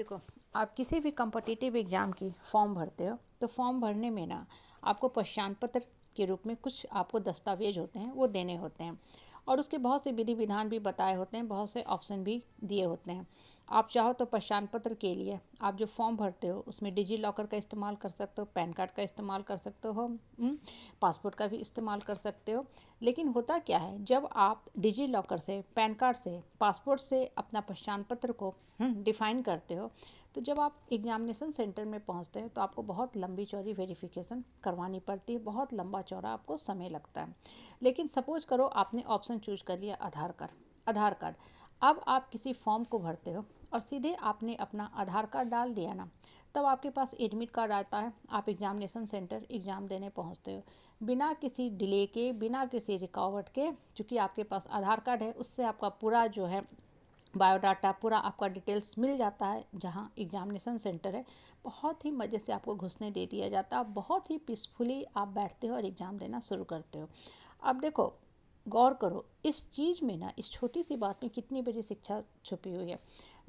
देखो, आप किसी भी कॉम्पिटिटिव एग्ज़ाम की फॉर्म भरते हो तो फॉर्म भरने में ना आपको पहचान पत्र के रूप में कुछ आपको दस्तावेज होते हैं वो देने होते हैं और उसके बहुत से विधि विधान भी बताए होते हैं, बहुत से ऑप्शन भी दिए होते हैं। आप चाहो तो पहचान पत्र के लिए आप जो फॉर्म भरते हो उसमें डिजी लॉकर का इस्तेमाल कर सकते हो, पैन कार्ड का इस्तेमाल कर सकते हो, पासपोर्ट का भी इस्तेमाल कर सकते हो। लेकिन होता क्या है, जब आप डिजी लॉकर से, पैन कार्ड से, पासपोर्ट से अपना पहचान पत्र को डिफ़ाइन करते हो तो जब आप एग्जामिनेशन सेंटर में पहुंचते हैं तो आपको बहुत लंबी चौड़ी वेरिफिकेशन करवानी पड़ती है, बहुत लंबा चौड़ा आपको समय लगता है। लेकिन सपोज करो आपने ऑप्शन चूज कर लिया आधार कार्ड। अब आप किसी फॉर्म को भरते हो और सीधे आपने अपना आधार कार्ड डाल दिया ना, तब आपके पास एडमिट कार्ड आता है, आप एग्जामिनेशन सेंटर एग्ज़ाम देने पहुंचते हो बिना किसी डिले के, बिना किसी रुकावट के। चूँकि आपके पास आधार कार्ड है, उससे आपका पूरा जो है बायोडाटा, पूरा आपका डिटेल्स मिल जाता है। जहाँ एग्जामिनेशन सेंटर है बहुत ही मज़े से आपको घुसने दे दिया जाता है, बहुत ही पीसफुली आप बैठते हो और एग्ज़ाम देना शुरू करते हो। अब देखो, गौर करो इस चीज़ में ना, इस छोटी सी बात में कितनी बड़ी शिक्षा छुपी हुई है।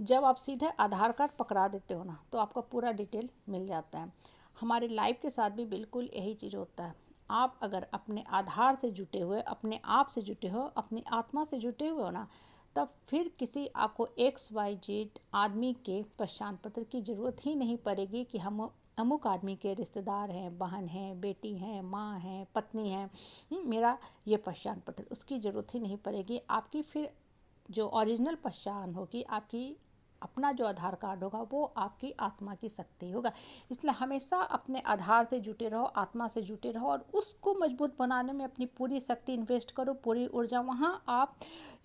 जब आप सीधे आधार कार्ड पकड़ा देते हो ना तो आपका पूरा डिटेल मिल जाता है। हमारे लाइफ के साथ भी बिल्कुल यही चीज़ होता है। आप अगर अपने आधार से जुटे हुए, अपने आप से जुटे हो, अपनी आत्मा से जुटे हुए हो ना, तब फिर किसी आपको XYZ आदमी के पहचान पत्र की ज़रूरत ही नहीं पड़ेगी कि हम अमुक आदमी के रिश्तेदार हैं, बहन हैं, बेटी हैं, माँ हैं, पत्नी हैं, मेरा ये पहचान पत्र, उसकी ज़रूरत ही नहीं पड़ेगी। आपकी फिर जो ओरिजिनल पहचान होगी, आपकी अपना जो आधार कार्ड होगा वो आपकी आत्मा की शक्ति होगा। इसलिए हमेशा अपने आधार से जुटे रहो, आत्मा से जुटे रहो और उसको मजबूत बनाने में अपनी पूरी शक्ति इन्वेस्ट करो, पूरी ऊर्जा वहाँ आप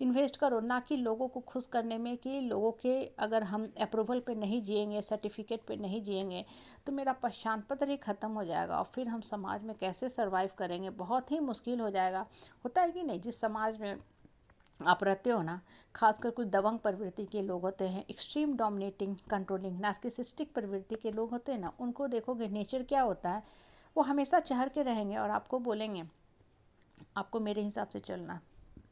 इन्वेस्ट करो। ना कि लोगों को खुश करने में कि लोगों के अगर हम अप्रूवल पे नहीं जिएंगे, सर्टिफिकेट पे नहीं जिएंगे तो मेरा पहचान पत्र ही ख़त्म हो जाएगा और फिर हम समाज में कैसे सर्वाइव करेंगे, बहुत ही मुश्किल हो जाएगा। होता है कि नहीं, जिस समाज में आप रहते हो ना, खासकर कुछ दबंग प्रवृत्ति के लोग होते हैं, एक्सट्रीम डोमिनेटिंग, कंट्रोलिंग, नार्सिसिस्टिक प्रवृत्ति के लोग होते हैं ना, उनको देखोगे नेचर क्या होता है, वो हमेशा चहर के रहेंगे और आपको बोलेंगे आपको मेरे हिसाब से चलना,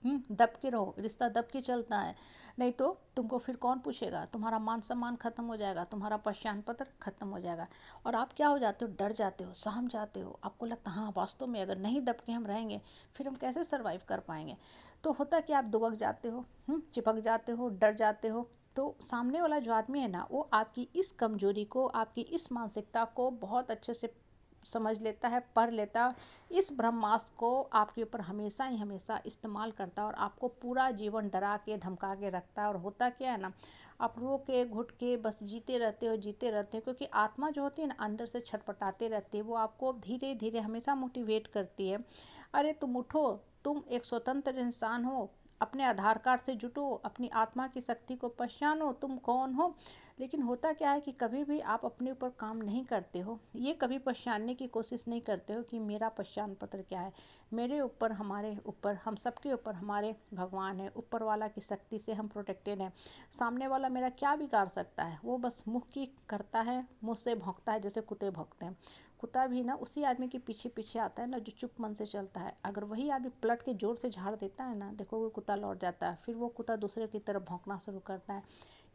दब के रहो, रिश्ता दब के चलता है, नहीं तो तुमको फिर कौन पूछेगा, तुम्हारा मान सम्मान खत्म हो जाएगा, तुम्हारा पहचान पत्र खत्म हो जाएगा और आप क्या हो जाते हो, डर जाते हो, सहम जाते हो। आपको लगता है हाँ वास्तव में अगर नहीं दब के हम रहेंगे फिर हम कैसे सर्वाइव कर पाएंगे। तो होता कि आप दुबक जाते हो, चिपक जाते हो, डर जाते हो। तो सामने वाला जो आदमी है ना, वो आपकी इस कमजोरी को, आपकी इस मानसिकता को बहुत अच्छे से समझ लेता है, पढ़ लेता है, इस ब्रह्मास्त्र को आपके ऊपर हमेशा ही हमेशा इस्तेमाल करता है और आपको पूरा जीवन डरा के धमका के रखता है। और होता क्या है ना, आप रो के घुट के बस जीते रहते हो क्योंकि आत्मा जो होती है ना अंदर से छटपटाते रहती है, वो आपको धीरे धीरे हमेशा मोटिवेट करती है। अरे तुम उठो, तुम एक स्वतंत्र इंसान हो, अपने आधार कार्ड से जुटो, अपनी आत्मा की शक्ति को पहचानो, तुम कौन हो। लेकिन होता क्या है कि कभी भी आप अपने ऊपर काम नहीं करते हो, ये कभी पहचानने की कोशिश नहीं करते हो कि मेरा पहचान पत्र क्या है। मेरे ऊपर, हमारे ऊपर, हम सबके ऊपर हमारे भगवान है, ऊपर वाला की शक्ति से हम प्रोटेक्टेड हैं। सामने वाला मेरा क्या बिगाड़ सकता है, वो बस मुँह की करता है, मुँह से भौंकता है जैसे कुत्ते भौंकते हैं। कुत्ता भी ना उसी आदमी के पीछे पीछे आता है ना जो चुप मन से चलता है। अगर वही आदमी पलट के जोर से झाड़ देता है ना, देखो वो कुत्ता लौट जाता है, फिर वो कुत्ता दूसरे की तरफ भौंकना शुरू करता है।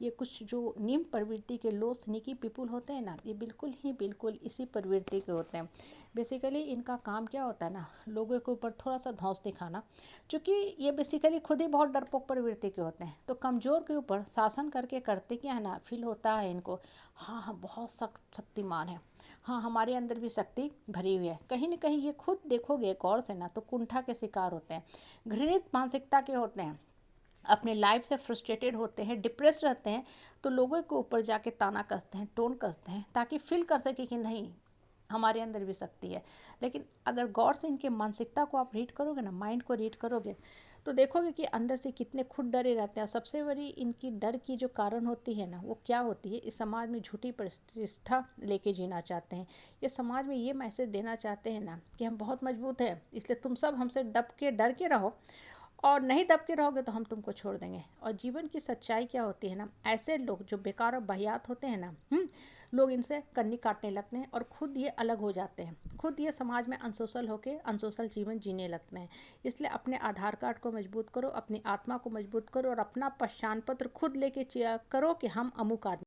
ये कुछ जो निम्न प्रवृत्ति के लो स्नीकी पीपुल होते हैं ना, ये बिल्कुल इसी प्रवृत्ति के होते हैं। बेसिकली इनका काम क्या होता है ना, लोगों के ऊपर थोड़ा सा धौंस दिखाना। क्योंकि ये बेसिकली खुद ही बहुत डरपोक प्रवृत्ति के होते हैं, तो कमज़ोर के ऊपर शासन करके करते क्या है ना, फील होता है इनको हाँ हाँ बहुत शक्तिमान है, हाँ हमारे अंदर भी शक्ति भरी हुई है। कहीं ना कहीं ये खुद देखोगे गौर से ना तो कुंठा के शिकार होते हैं, घृणित मानसिकता के होते हैं, अपने लाइफ से फ्रस्ट्रेटेड होते हैं, डिप्रेस रहते हैं। तो लोगों के ऊपर जाके ताना कसते हैं, टोन कसते हैं ताकि फील कर सके कि नहीं हमारे अंदर भी शक्ति है। लेकिन अगर गौर से इनके मानसिकता को आप रीड करोगे ना, माइंड को रीड करोगे, तो देखोगे कि अंदर से कितने खुद डरे रहते हैं। सबसे बड़ी इनकी डर की जो कारण होती है ना, वो क्या होती है, इस समाज में झूठी प्रतिष्ठा लेके जीना चाहते हैं। ये समाज में ये मैसेज देना चाहते हैं ना कि हम बहुत मजबूत हैं, इसलिए तुम सब हमसे दब के डर के रहो और नहीं दब के रहोगे तो हम तुमको छोड़ देंगे। और जीवन की सच्चाई क्या होती है ना, ऐसे लोग जो बेकार और वाहियात होते हैं ना, लोग इनसे कन्नी काटने लगते हैं और खुद ये अलग हो जाते हैं, खुद ये समाज में अनसोशल होके अनसोशल जीवन जीने लगते हैं। इसलिए अपने आधार कार्ड को मजबूत करो, अपनी आत्मा को मजबूत करो और अपना पहचान पत्र खुद लेके करो कि हम अमुक आदमी